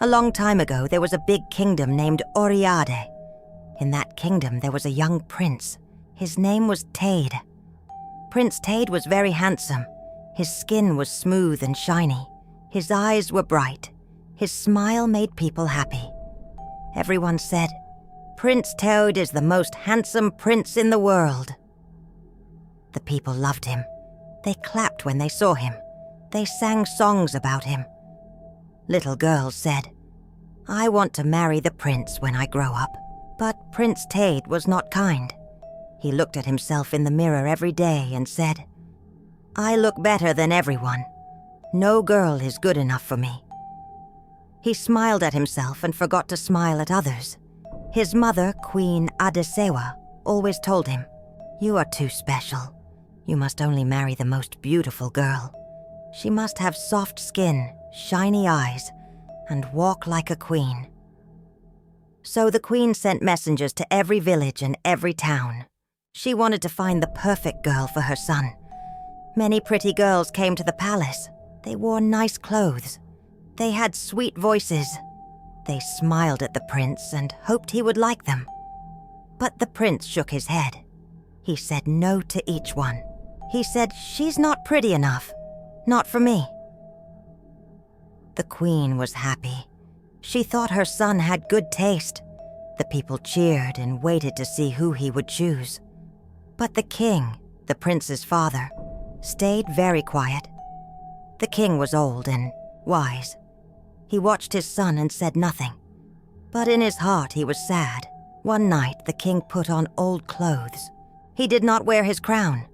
A long time ago, there was a big kingdom named Oriade. In that kingdom, there was a young prince. His name was Tade. Prince Tade was very handsome. His skin was smooth and shiny. His eyes were bright. His smile made people happy. Everyone said, "Prince Tade is the most handsome prince in the world." The people loved him. They clapped when they saw him. They sang songs about him. Little girls said, "I want to marry the prince when I grow up." But Prince Tade was not kind. He looked at himself in the mirror every day and said, "I look better than everyone. No girl is good enough for me." He smiled at himself and forgot to smile at others. His mother, Queen Adesewa, always told him, "You are too special. You must only marry the most beautiful girl. She must have soft skin, shiny eyes, and walk like a queen." So the queen sent messengers to every village and every town. She wanted to find the perfect girl for her son. Many pretty girls came to the palace. They wore nice clothes. They had sweet voices. They smiled at the prince and hoped he would like them. But the prince shook his head. He said no to each one. He said, "She's not pretty enough. Not for me." The queen was happy. She thought her son had good taste. The people cheered and waited to see who he would choose. But the king, the prince's father, stayed very quiet. The king was old and wise. He watched his son and said nothing. But in his heart he was sad. One night the king put on old clothes. He did not wear his crown.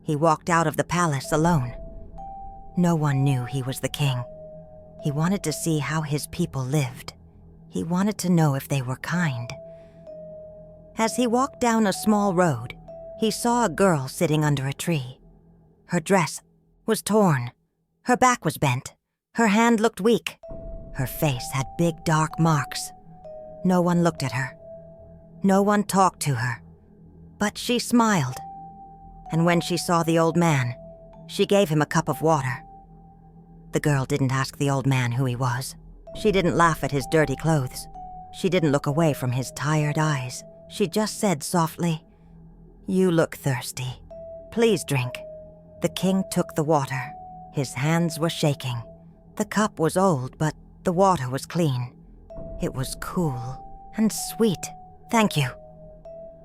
He walked out of the palace alone. No one knew he was the king. He wanted to see how his people lived. He wanted to know if they were kind. As he walked down a small road, he saw a girl sitting under a tree. Her dress was torn. Her back was bent. Her hand looked weak. Her face had big dark marks. No one looked at her. No one talked to her. But she smiled. And when she saw the old man, she gave him a cup of water. The girl didn't ask the old man who he was. She didn't laugh at his dirty clothes. She didn't look away from his tired eyes. She just said softly, "You look thirsty. Please drink." The king took the water. His hands were shaking. The cup was old, but the water was clean. It was cool and sweet. "Thank you,"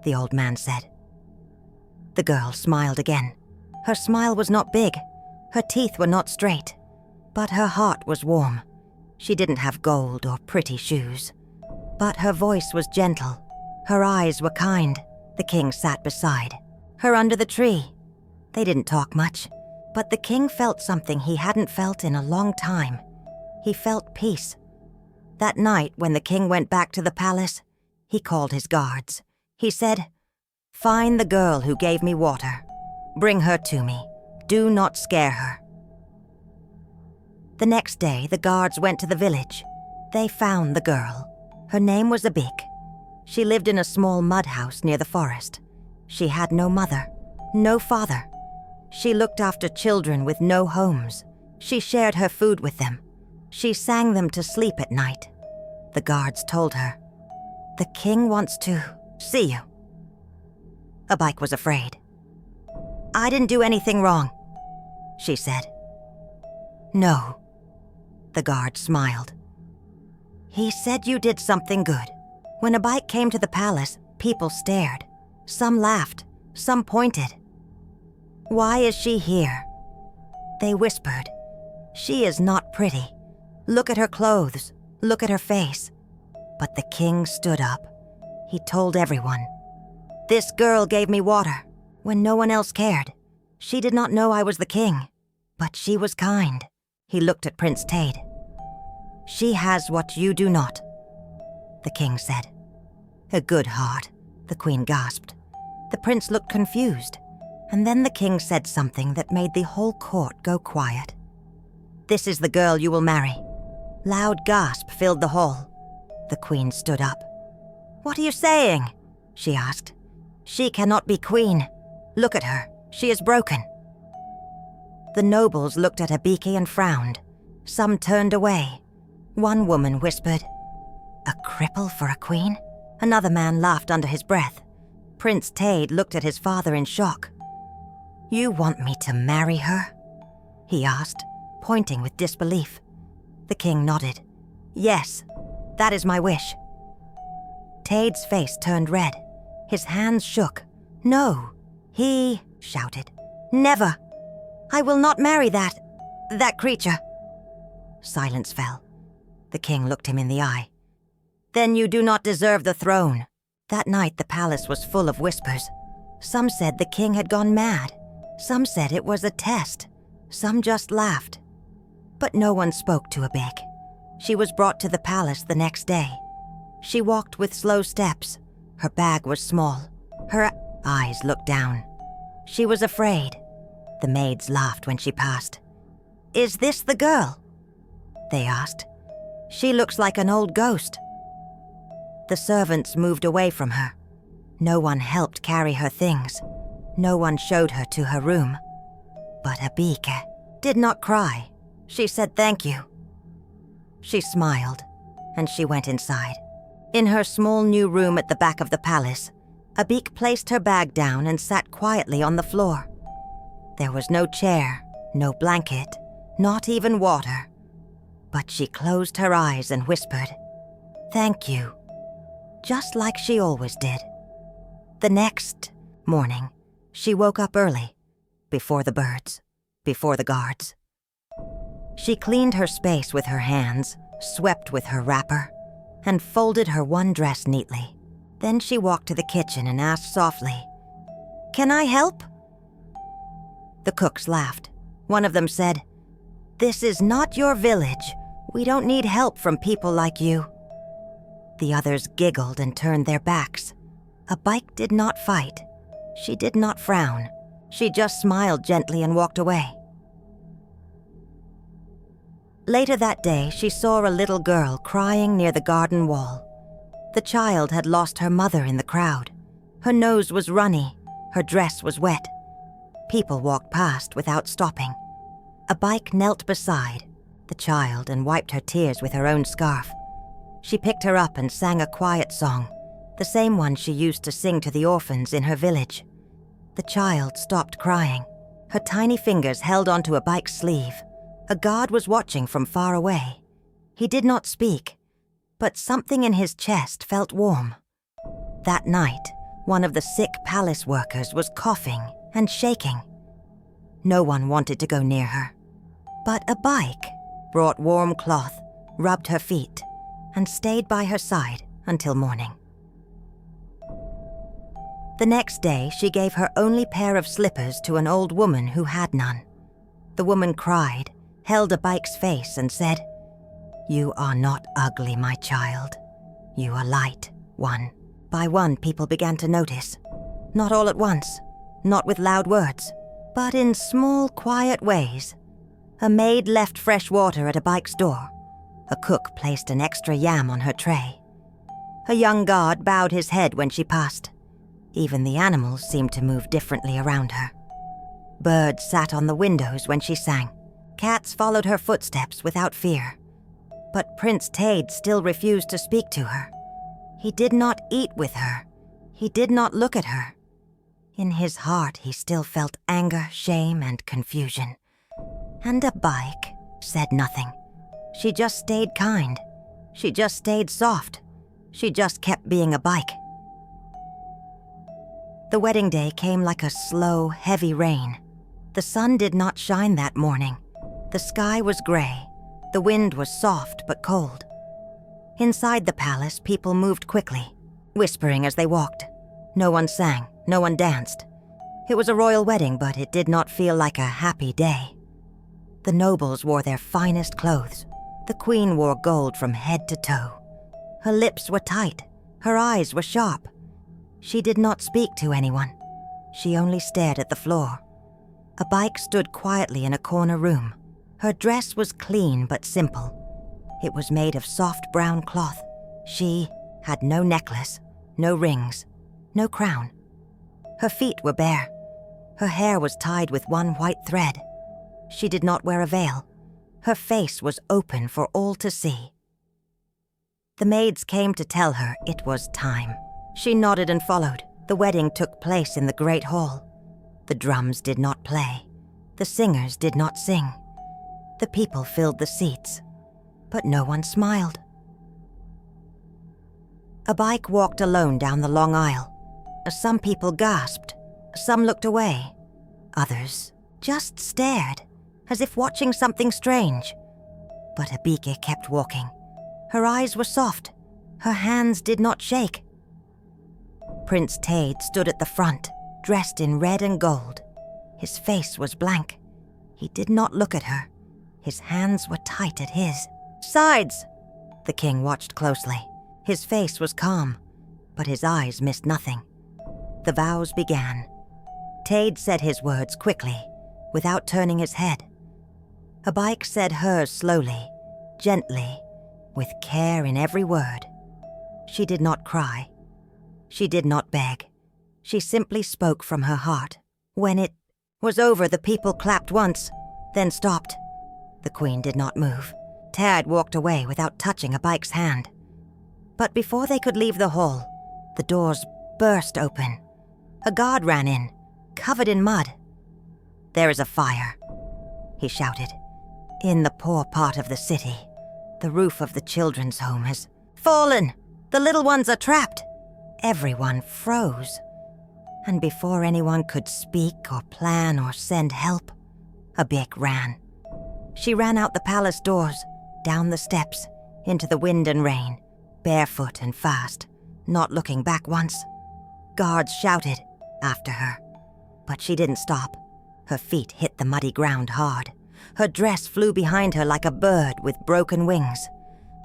the old man said. The girl smiled again. Her smile was not big. Her teeth were not straight. But her heart was warm. She didn't have gold or pretty shoes. But her voice was gentle. Her eyes were kind. The king sat beside her under the tree. They didn't talk much, but the king felt something he hadn't felt in a long time. He felt peace. That night, when the king went back to the palace, he called his guards. He said, "Find the girl who gave me water. Bring her to me. Do not scare her." The next day, the guards went to the village. They found the girl. Her name was Abike. She lived in a small mud house near the forest. She had no mother, no father. She looked after children with no homes. She shared her food with them. She sang them to sleep at night. The guards told her, "The king wants to see you." Abike was afraid. "I didn't do anything wrong," she said. "No." The guard smiled. "He said you did something good." When Abike came to the palace, people stared. Some laughed, some pointed. "Why is she here?" They whispered. "She is not pretty. Look at her clothes. Look at her face." But the king stood up. He told everyone, "This girl gave me water when no one else cared. She did not know I was the king, but she was kind." He looked at Prince Tade. "She has what you do not," the king said. "A good heart," the queen gasped. The prince looked confused, and then the king said something that made the whole court go quiet. "This is the girl you will marry." Loud gasp filled the hall. The queen stood up. "What are you saying?" she asked. "She cannot be queen. Look at her. She is broken." The nobles looked at Abike and frowned. Some turned away. One woman whispered, "A cripple for a queen?" Another man laughed under his breath. Prince Tade looked at his father in shock. "You want me to marry her?" he asked, pointing with disbelief. The king nodded. "Yes, that is my wish." Tade's face turned red. His hands shook. "No," he shouted. "Never! I will not marry that creature." Silence fell. The king looked him in the eye. "Then you do not deserve the throne." That night the palace was full of whispers. Some said the king had gone mad. Some said it was a test. Some just laughed. But no one spoke to Abike. She was brought to the palace the next day. She walked with slow steps. Her bag was small. Her eyes looked down. She was afraid. The maids laughed when she passed. "Is this the girl?" they asked. "She looks like an old ghost." The servants moved away from her. No one helped carry her things. No one showed her to her room. But Abike did not cry. She said thank you. She smiled, and she went inside. In her small new room at the back of the palace, Abike placed her bag down and sat quietly on the floor. There was no chair, no blanket, not even water. But she closed her eyes and whispered, "Thank you," just like she always did. The next morning, she woke up early, before the birds, before the guards. She cleaned her space with her hands, swept with her wrapper, and folded her one dress neatly. Then she walked to the kitchen and asked softly, "Can I help?" The cooks laughed. One of them said, "This is not your village. We don't need help from people like you." The others giggled and turned their backs. Abike did not fight. She did not frown. She just smiled gently and walked away. Later that day, she saw a little girl crying near the garden wall. The child had lost her mother in the crowd. Her nose was runny. Her dress was wet. People walked past without stopping. Abike knelt beside the child and wiped her tears with her own scarf. She picked her up and sang a quiet song, the same one she used to sing to the orphans in her village. The child stopped crying. Her tiny fingers held onto Abike's sleeve. A guard was watching from far away. He did not speak, but something in his chest felt warm. That night, one of the sick palace workers was coughing and shaking. No one wanted to go near her. But Abike brought warm cloth, rubbed her feet, and stayed by her side until morning. The next day, she gave her only pair of slippers to an old woman who had none. The woman cried, held Abike's face, and said, "You are not ugly, my child. You are light." One by one, people began to notice. Not all at once, not with loud words, but in small, quiet ways. A maid left fresh water at Abike's door. A cook placed an extra yam on her tray. A young guard bowed his head when she passed. Even the animals seemed to move differently around her. Birds sat on the windows when she sang. Cats followed her footsteps without fear. But Prince Tade still refused to speak to her. He did not eat with her. He did not look at her. In his heart, he still felt anger, shame, and confusion. And Abike said nothing. She just stayed kind. She just stayed soft. She just kept being Abike. The wedding day came like a slow, heavy rain. The sun did not shine that morning. The sky was gray. The wind was soft but cold. Inside the palace, people moved quickly, whispering as they walked. No one sang, no one danced. It was a royal wedding, but it did not feel like a happy day. The nobles wore their finest clothes. The queen wore gold from head to toe. Her lips were tight. Her eyes were sharp. She did not speak to anyone. She only stared at the floor. Abike stood quietly in a corner room. Her dress was clean but simple. It was made of soft brown cloth. She had no necklace, no rings, no crown. Her feet were bare. Her hair was tied with one white thread. She did not wear a veil. Her face was open for all to see. The maids came to tell her it was time. She nodded and followed. The wedding took place in the great hall. The drums did not play. The singers did not sing. The people filled the seats, but no one smiled. Abike walked alone down the long aisle. Some people gasped. Some looked away. Others just stared, as if watching something strange. But Abike kept walking. Her eyes were soft. Her hands did not shake. Prince Tade stood at the front, dressed in red and gold. His face was blank. He did not look at her. His hands were tight at his. "Sides!" The king watched closely. His face was calm, but his eyes missed nothing. The vows began. Tade said his words quickly, without turning his head. Abike said hers slowly, gently, with care in every word. She did not cry. She did not beg. She simply spoke from her heart. When it was over, the people clapped once, then stopped. The queen did not move. Tade walked away without touching Abike's hand. But before they could leave the hall, the doors burst open. A guard ran in, covered in mud. "There is a fire," he shouted. "In the poor part of the city. The roof of the children's home has fallen. The little ones are trapped." Everyone froze. And before anyone could speak or plan or send help, Abike ran. She ran out the palace doors, down the steps, into the wind and rain, barefoot and fast, not looking back once. Guards shouted after her, but she didn't stop. Her feet hit the muddy ground hard. Her dress flew behind her like a bird with broken wings.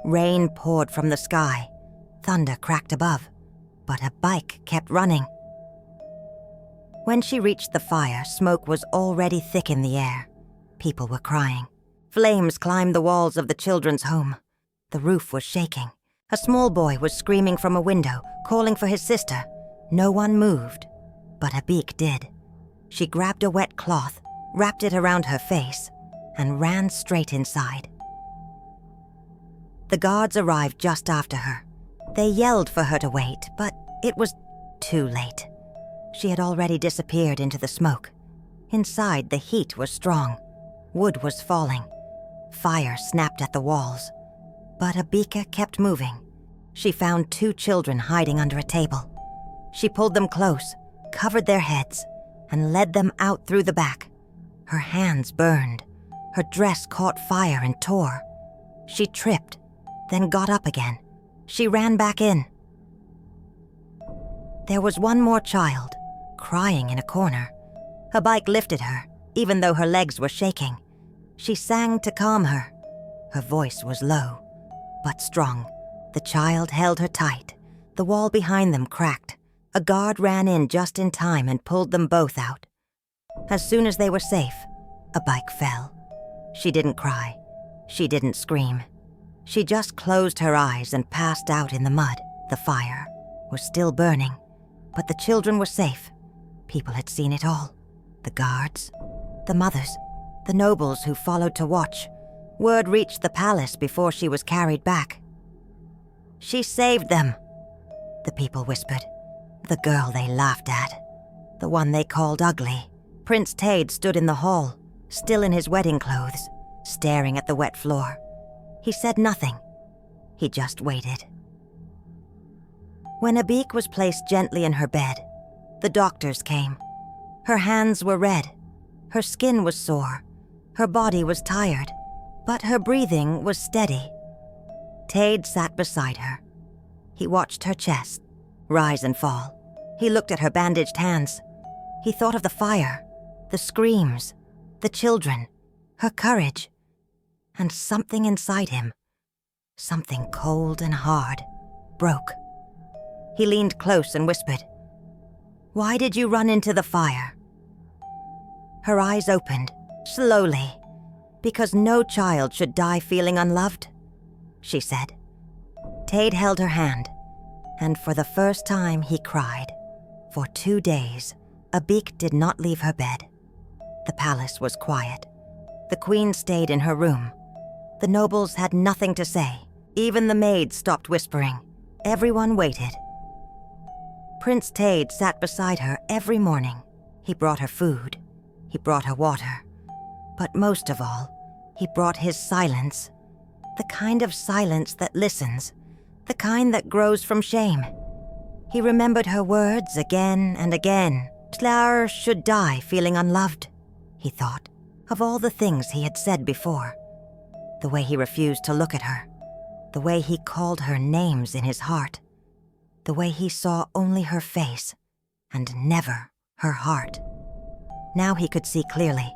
Rain poured from the sky. Thunder cracked above, but Abike kept running. When she reached the fire, smoke was already thick in the air. People were crying. Flames climbed the walls of the children's home. The roof was shaking. A small boy was screaming from a window, calling for his sister. No one moved, but Abike did. She grabbed a wet cloth, wrapped it around her face, and ran straight inside. The guards arrived just after her. They yelled for her to wait, but it was too late. She had already disappeared into the smoke. Inside, the heat was strong. Wood was falling. Fire snapped at the walls. But Abike kept moving. She found 2 children hiding under a table. She pulled them close, covered their heads, and led them out through the back. Her hands burned. Her dress caught fire and tore. She tripped, then got up again. She ran back in. There was one more child, crying in a corner. Abike lifted her, even though her legs were shaking. She sang to calm her. Her voice was low, but strong. The child held her tight. The wall behind them cracked. A guard ran in just in time and pulled them both out. As soon as they were safe, Abike fell. She didn't cry. She didn't scream. She just closed her eyes and passed out in the mud. The fire was still burning, but the children were safe. People had seen it all. The guards, the mothers, the nobles who followed to watch. Word reached the palace before she was carried back. "She saved them," the people whispered. The girl they laughed at, the one they called ugly. Prince Tade stood in the hall, still in his wedding clothes, staring at the wet floor. He said nothing. He just waited. When Abike was placed gently in her bed, the doctors came. Her hands were red. Her skin was sore. Her body was tired, but her breathing was steady. Tade sat beside her. He watched her chest rise and fall. He looked at her bandaged hands. He thought of the fire, the screams, the children, her courage, and something inside him, something cold and hard, broke. He leaned close and whispered, "Why did you run into the fire?" Her eyes opened, slowly. "Because no child should die feeling unloved," she said. Tade held her hand, and for the first time he cried. For 2 days, Abike did not leave her bed. The palace was quiet. The queen stayed in her room. The nobles had nothing to say. Even the maids stopped whispering. Everyone waited. Prince Tade sat beside her every morning. He brought her food. He brought her water. But most of all, he brought his silence. The kind of silence that listens. The kind that grows from shame. He remembered her words again and again. Tlar should die feeling unloved, he thought, of all the things he had said before. The way he refused to look at her. The way he called her names in his heart. The way he saw only her face and never her heart. Now he could see clearly.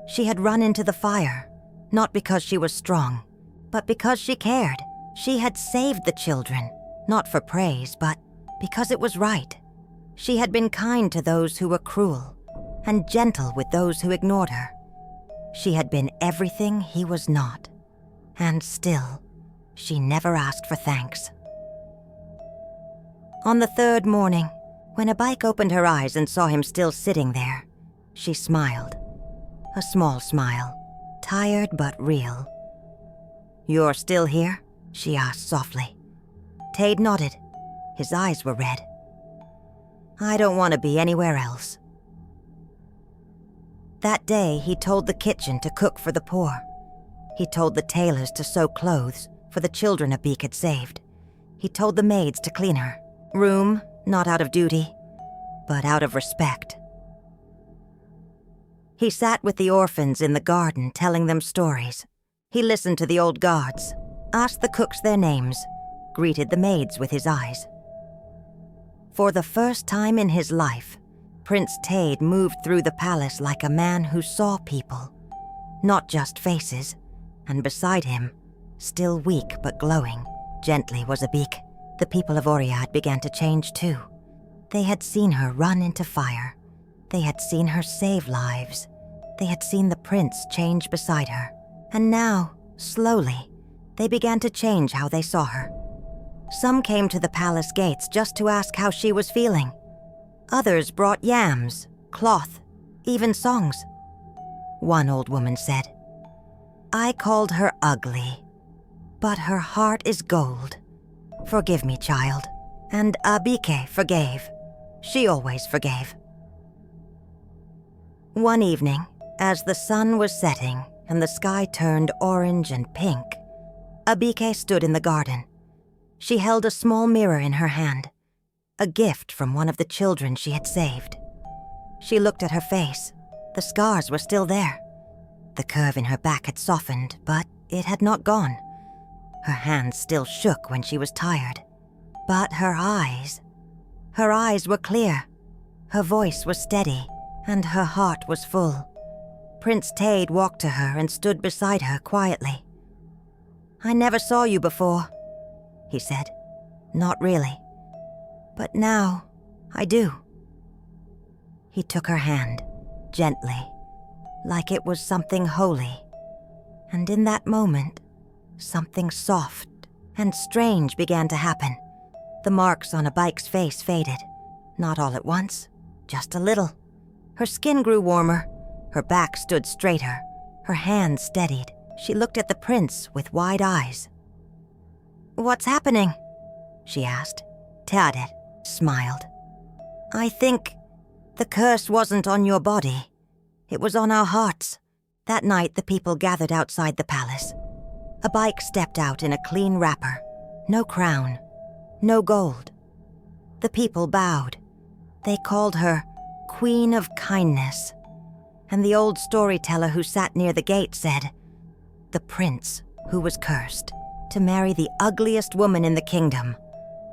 She had run into the fire, not because she was strong, but because she cared. She had saved the children, not for praise, but because it was right. She had been kind to those who were cruel and gentle with those who ignored her. She had been everything he was not, and still, she never asked for thanks. On the third morning, when Abike opened her eyes and saw him still sitting there, she smiled. A small smile, tired but real. "You're still here?" she asked softly. Tade nodded. His eyes were red. "I don't want to be anywhere else." That day, he told the kitchen to cook for the poor. He told the tailors to sew clothes for the children Abike had saved. He told the maids to clean her room, not out of duty, but out of respect. He sat with the orphans in the garden telling them stories. He listened to the old guards, asked the cooks their names, greeted the maids with his eyes. For the first time in his life, Prince Tade moved through the palace like a man who saw people, not just faces, and beside him, still weak but glowing, gently was Abike. The people of Oriade began to change too. They had seen her run into fire. They had seen her save lives. They had seen the prince change beside her. And now, slowly, they began to change how they saw her. Some came to the palace gates just to ask how she was feeling. Others brought yams, cloth, even songs. One old woman said, "I called her ugly, but her heart is gold. Forgive me, child." And Abike forgave. She always forgave. One evening, as the sun was setting and the sky turned orange and pink, Abike stood in the garden. She held a small mirror in her hand, a gift from one of the children she had saved. She looked at her face. The scars were still there. The curve in her back had softened, but it had not gone. Her hands still shook when she was tired. But her eyes were clear. Her voice was steady, and her heart was full. Prince Tade walked to her and stood beside her quietly. "I never saw you before," he said. "Not really. But now, I do." He took her hand, gently, like it was something holy. And in that moment, something soft and strange began to happen. The marks on Abike's face faded, not all at once, just a little. Her skin grew warmer, her back stood straighter, her hands steadied. She looked at the prince with wide eyes. "What's happening?" she asked. Tade smiled. "I think the curse wasn't on your body. It was on our hearts." That night, the people gathered outside the palace. Abike stepped out in a clean wrapper. No crown, no gold. The people bowed. They called her Queen of Kindness. And the old storyteller who sat near the gate said, "The prince who was cursed to marry the ugliest woman in the kingdom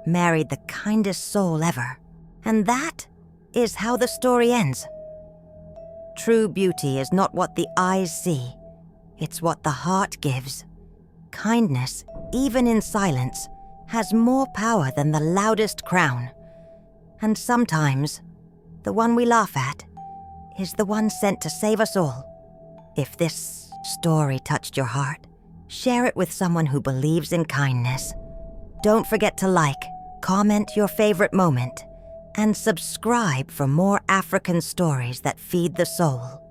married the kindest soul ever." And that is how the story ends. True beauty is not what the eyes see, it's what the heart gives. Kindness, even in silence, has more power than the loudest crown. And sometimes, the one we laugh at is the one sent to save us all. If this story touched your heart, share it with someone who believes in kindness. Don't forget to like, comment your favorite moment, and subscribe for more African stories that feed the soul.